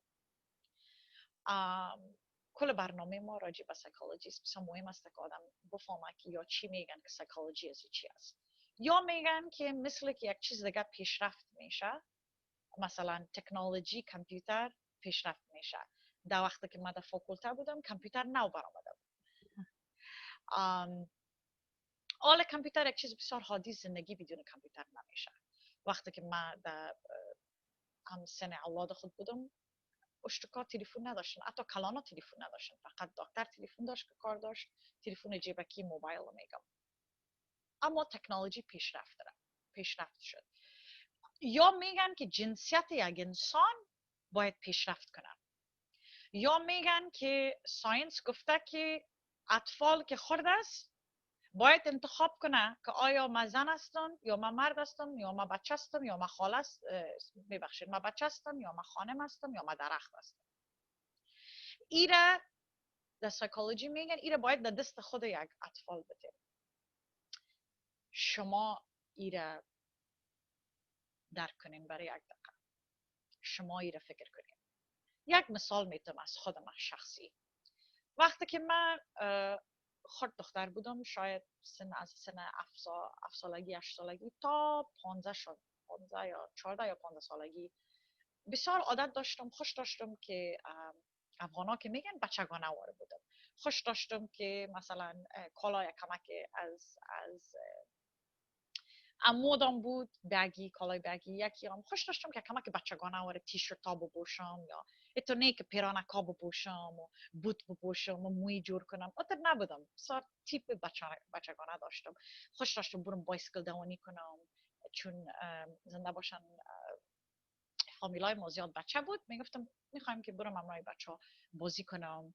کل برنامه ما راجع به سایکولوژی است. بسیار مهم است که آدم بفهمه که یا چی میگن که سایکولوژی از چی است، یا میگن که مثل که یک چیز دیگه پیشرفت میشه، مثلا تکنولوژی کامپیوتر پیشرفت میشه. در وقتی که من در فاکولته بودم کامپیوتر نو برآمده بود. حالا کامپیوتر یک چیز بسیار حادی، زندگی بدون کامپیوتر نمیشه. وقتی که من در هم سن اولاد خود بودم اشتکار تلفن نداشتن، حتی کلانا تلفن نداشتن، فقط دکتر تلفن داشت که کار داشت، تلفن جیبکی موبایل میگم. اما تکنولوژی پیشرفت شد. یا میگن که جنسیت یک انسان باید پیشرفت کنه، یا میگن که ساینس گفته که اطفال که خرد است باید انتخاب کنه که آیا من زن هستم یا من مرد هستم یا من بچه هستم یا من خاله است، ببخشید من بچه هستم یا من خانم هستم یا من درخت هستم. ایره در سایکولوژی میگن ایره باید در دست خود یک اطفال بده. شما ایره درک کنین برای یک دقیقه، شما ایره فکر کنین. یک مثال میتونم از خودم شخصی. وقتی که من خرد دختر بودم، شاید از سن 7 سالگی 8 سالگی تا 15 یا 14 یا 15 سالگی بسیار عادت داشتم، خوش داشتم که افغانا که میگن بچگانه واره بودم. خوش داشتم که مثلا کالای کمک از مودم بود، بگی کالای بگی یکی هم خوش داشتم که کمک بچگانه واره تیشرت ها بپوشم، یا اتو نه که پیرانک ها بپوشم و بوت بپوشم و موی جور کنم. اتر نبودم، بسیار تیپ بچگانه داشتم. خوش داشتم برم بایسکل دوانی کنم، چون زنده باشن فامیلای ما زیاد بچه بود، میگفتم میخوایم که برم امرای بچه ها بازی کنم،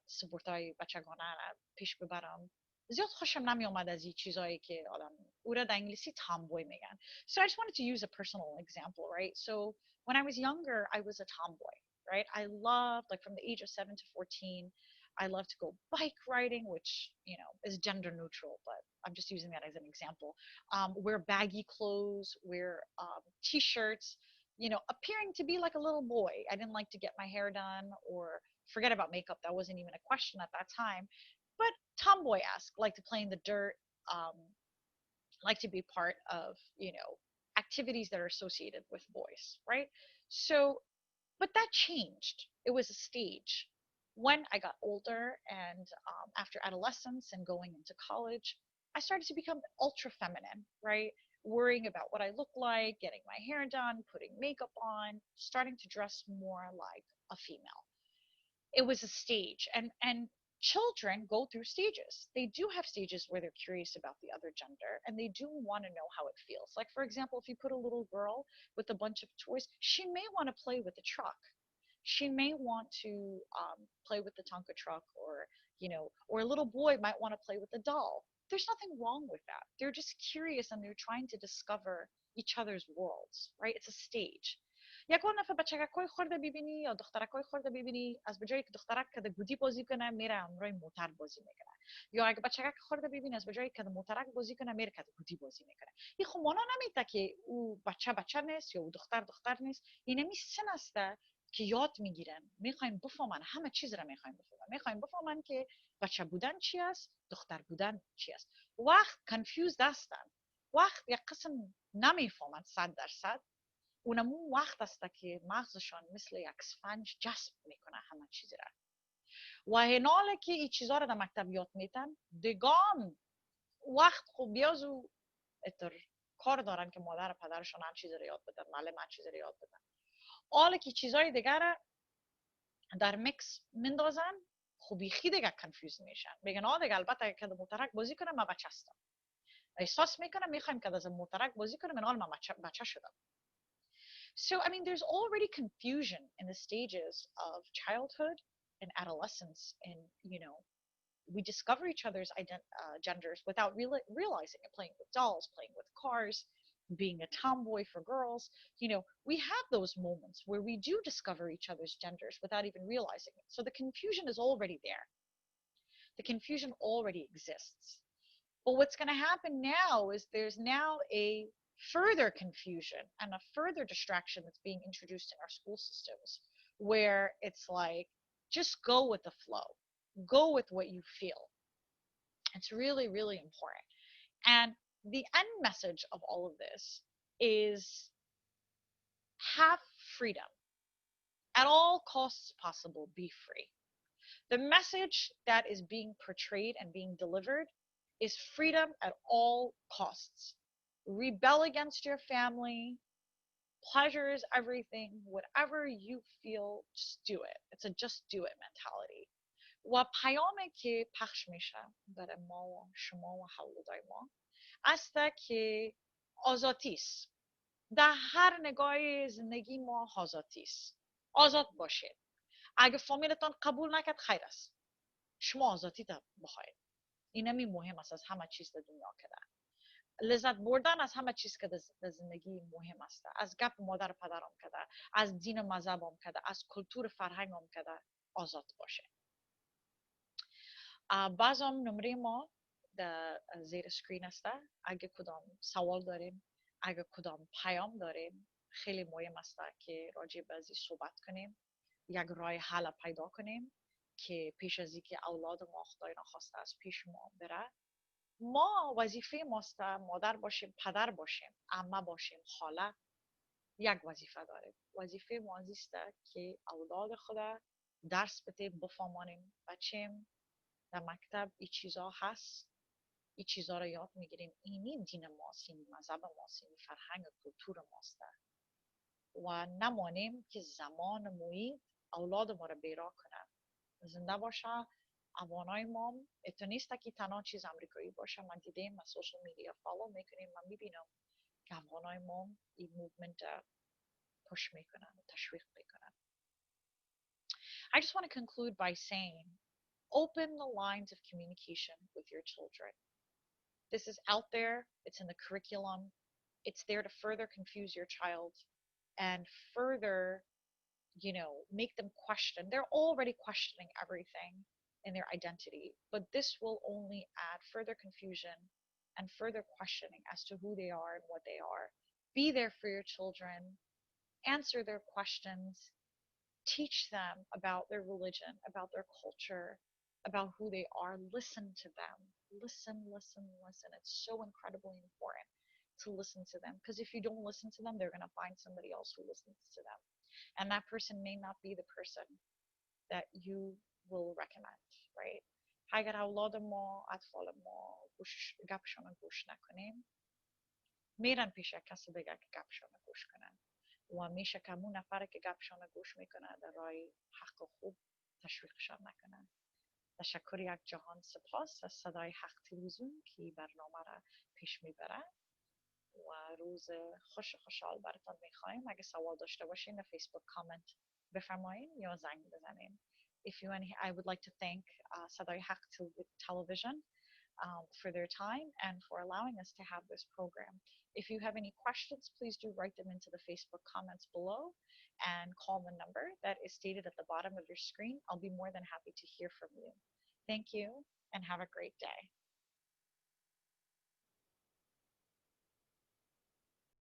سپورت های بچگانه پیش ببرم. زیاد خوشم نمی آمد از این چیزایی که آدم او را در انگلیسی tomboy میگن. So I just wanted to use a personal example, right? So when I was younger, I was a tomboy, right? I loved, like from the age of 7 to 14, I loved to go bike riding, which, you know, is gender neutral, but I'm just using that as an example. Wear baggy clothes, wear t-shirts, you know, appearing to be like a little boy. I didn't like to get my hair done or forget about makeup. That wasn't even a question at that time. But tomboy-esque, like to play in the dirt, like to be part of, you know, activities that are associated with boys, right? So, but that changed. It was a stage. When I got older and after adolescence and going into college, I started to become ultra feminine, right? Worrying about what I look like, getting my hair done, putting makeup on, starting to dress more like a female. It was a stage, and children go through stages. They do have stages where they're curious about the other gender and they do want to know how it feels. Like, for example, if you put a little girl with a bunch of toys, she may want to play with a truck. She may want to play with the Tonka truck, or or a little boy might want to play with a doll. There's nothing wrong with that. They're just curious and they're trying to discover each other's worlds, right? It's a stage. یک دفعه بچککای خورده ببینی یا دخترکای خورده ببینی، از به جایی که دخترک که گودی بازی کنه میره همراه موتر بازی میکنه، یا اگه بچکک خورده ببینی از به جایی که موترک بازی کنه میره که گودی بازی میکنه. این خب مانا نمیده که او بچه نیست یا او دختر نیست. این نمی سن است که یاد میگیرن، میخوایم بفهمن، همه چیز رو میخوایم بفهمن که بچه بودن چی است، دختر بودن چی است. وقت کنفیوزد هستن، وقت یک قسم نمیفهمن 100%. اونمون وقت است که مغزشان مثل یک اسفنج جذب میکنه همه چیز را. و هناله که این چیزها را در مکتب یاد میتن دگام وقت خوب بیازو اتر کار دارن که مادر و پدرشان هم چیز را یاد بدن، معلم هم چیز را یاد بدن. حالا که چیزهای دیگر در میکس مندازن، خوبی خیلی دیگه کنفیوز میشن، میگن دیگه البته که موترک بازی کنه من بچه هستم، احساس میکنم میخوایم که از موترک بازی کنه من من بچه شدم. So, I mean, there's already confusion in the stages of childhood and adolescence. And, we discover each other's genders without realizing it, playing with dolls, playing with cars, being a tomboy for girls. We have those moments where we do discover each other's genders without even realizing it. So the confusion is already there. The confusion already exists. But what's going to happen now is there's now a further confusion and a further distraction that's being introduced in our school systems, where it's like, just go with the flow, go with what you feel. It's really, really important. And the end message of all of this is have freedom. At all costs possible, be free. The message that is being portrayed and being delivered is freedom at all costs. Rebel against your family. Pleasure is everything. Whatever you feel, just do it. It's a just do it mentality. و پیامی که پخش میشه برای ما و شما و حولدای ما است که آزادی است. در هر نگاه زندگی ما آزادی است. آزاد باشید. اگه فامیلتان قبول نکرد خیر است. شما آزادی تا بخواید. این همی مهم است از همه چیز در دنیا کده. لذت بردن از همه چیز که در زندگی مهم است. از گپ مادر پدرم کده، از دین و مذهبم کده، از کلتور فرهنگم کده آزاد باشه. بازم نمره ما در زیر اسکرین است. اگه کدام سوال داریم، اگه کدام پیام داریم، خیلی مهم است که راجع به ازی صحبت کنیم، یک راه حل پیدا کنیم که پیش از اینکه اولاد ما خدای نخواسته از پیش ما بره. ما وظیفه ماست مادر باشیم، پدر باشیم، عمه باشیم، خاله، یک وظیفه داریم. وظیفه ما است که اولاد خدا درس بده، بفهمانیم بچیم در مکتب این چیزا هست، این چیزا رو یاد میگیریم، اینی دین ماست، این مذهب ماست، این فرهنگ و کلتور ماست و نمانیم که زمان محیط اولاد ما رو بیرا کنه. زنده باشه اوانای ما. اتو نیست که تنها چیز امریکایی باشه. من دیدیم، من سوشل میدیا فالو میکنیم، من میبینم که اوانای ما این موومنت پوش میکنن و تشویق میکنن. I just want to conclude by saying, open the lines of communication with your children. This is out there, it's in the curriculum, it's there to further confuse your child and further, make them question. They're already questioning everything in their identity, but this will only add further confusion and further questioning as to who they are and what they are. Be there for your children, answer their questions, teach them about their religion, about their culture, about who they are. Listen to them. Listen, listen, listen. It's so incredibly important to listen to them, because if you don't listen to them, they're going to find somebody else who listens to them. And that person may not be the person that you will recommend, right? اگر اولاد ما، اطفال ما گپشون گوش نکنیم میرن پیش کسی بگه که گپشون گوش کنن و میشه که همون نفر که گپشون گوش میکنه در راه حق و خوب تشویقشان نکنن. تشکر یک جهان سپاس از صدای حق تلویزیون که برنامه را پیش میبره و روز خوش خوشحال براتون میخوایم. اگه سوال داشته باشین در فیسبوک کامنت بفرمایین یا زنگ بزنین. If you any, I would like to thank Sadai Haq Television for their time and for allowing us to have this program. If you have any questions, please do write them into the Facebook comments below and call the number that is stated at the bottom of your screen. I'll be more than happy to hear from you. Thank you and have a great day.